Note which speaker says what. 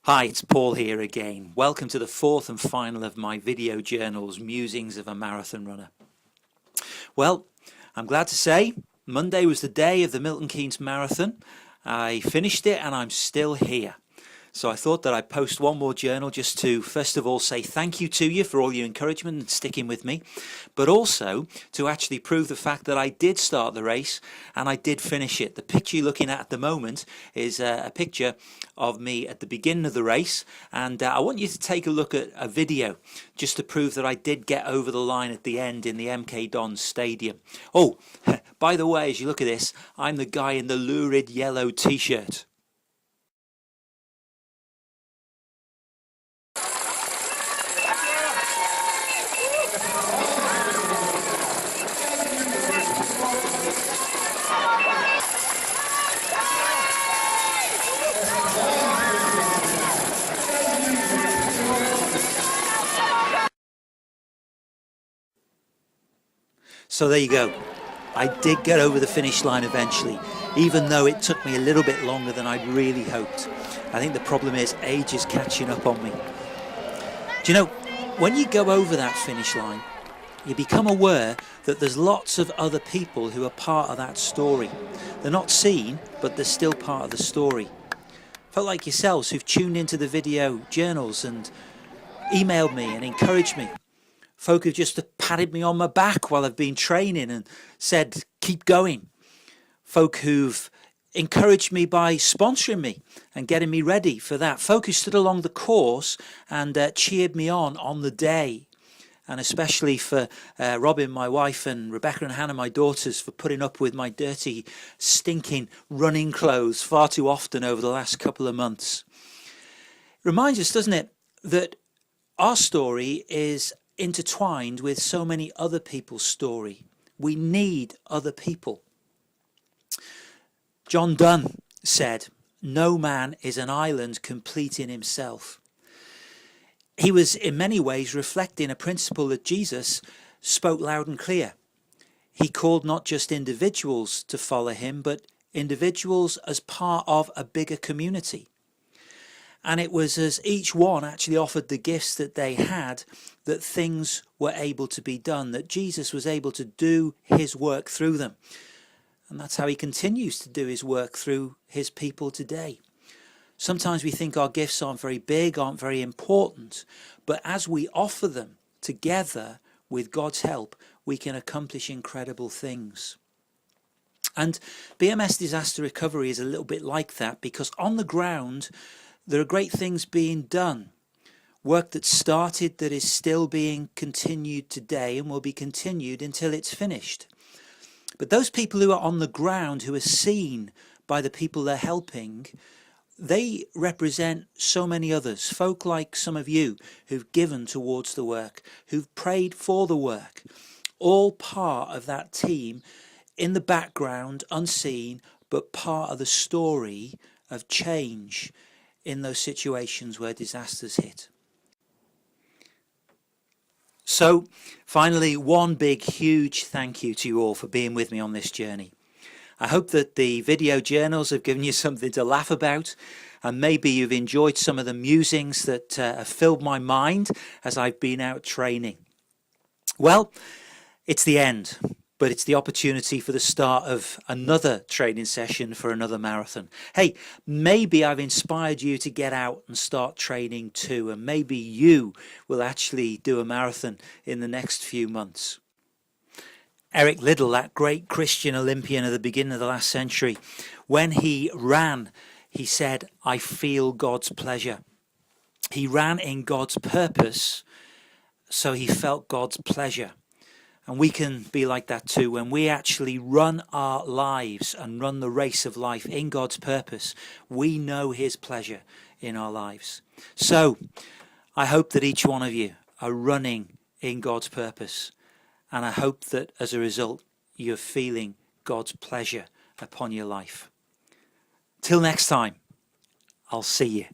Speaker 1: Hi, it's Paul here again. Welcome to the fourth and final of my video journals, Musings of a Marathon Runner. Well, I'm glad to say Monday was the day of the Milton Keynes Marathon. I finished it and I'm still here. So I thought that I'd post one more journal just to, first of all, say thank you to you for all your encouragement and sticking with me, but also to actually prove the fact that I did start the race and I did finish it. The picture you're looking at the moment is a picture of me at the beginning of the race, and I want you to take a look at a video just to prove that I did get over the line at the end in the MK Dons Stadium. Oh, by the way, as you look at this, I'm the guy in the lurid yellow t-shirt. So there you go. I did get over the finish line eventually, even though it took me a little bit longer than I'd really hoped. I think the problem is age is catching up on me. Do you know, when you go over that finish line, you become aware that there's lots of other people who are part of that story. They're not seen, but they're still part of the story. Felt like yourselves who've tuned into the video journals and emailed me and encouraged me. Folk who've just patted me on my back while I've been training and said, keep going. Folk who've encouraged me by sponsoring me and getting me ready for that. Folk who stood along the course and cheered me on the day. And especially for Robin, my wife, and Rebecca and Hannah, my daughters, for putting up with my dirty, stinking running clothes far too often over the last couple of months. It reminds us, doesn't it, that our story is intertwined with so many other people's story. We need other people. John Donne said, "No man is an island complete in himself." He was in many ways reflecting a principle that Jesus spoke loud and clear. He called not just individuals to follow him, but individuals as part of a bigger community. And it was as each one actually offered the gifts that they had that things were able to be done, that Jesus was able to do his work through them. And that's how he continues to do his work through his people today. Sometimes we think our gifts aren't very big, aren't very important, but as we offer them together with God's help, we can accomplish incredible things. And BMS Disaster Recovery is a little bit like that, because on the ground, there are great things being done. Work that started that is still being continued today and will be continued until it's finished. But those people who are on the ground, who are seen by the people they're helping, they represent so many others, folk like some of you who've given towards the work, who've prayed for the work, all part of that team in the background, unseen, but part of the story of change in those situations where disasters hit. So finally, one big, huge thank you to you all for being with me on this journey. I hope that the video journals have given you something to laugh about, and maybe you've enjoyed some of the musings that have filled my mind as I've been out training. Well, it's the end, but it's the opportunity for the start of another training session for another marathon. Hey, maybe I've inspired you to get out and start training too, and maybe you will actually do a marathon in the next few months. Eric Liddell, that great Christian Olympian at the beginning of the last century, when he ran, he said, "I feel God's pleasure." He ran in God's purpose, so he felt God's pleasure. And we can be like that too. When we actually run our lives and run the race of life in God's purpose, we know his pleasure in our lives. So I hope that each one of you are running in God's purpose. And I hope that as a result, you're feeling God's pleasure upon your life. Till next time, I'll see you.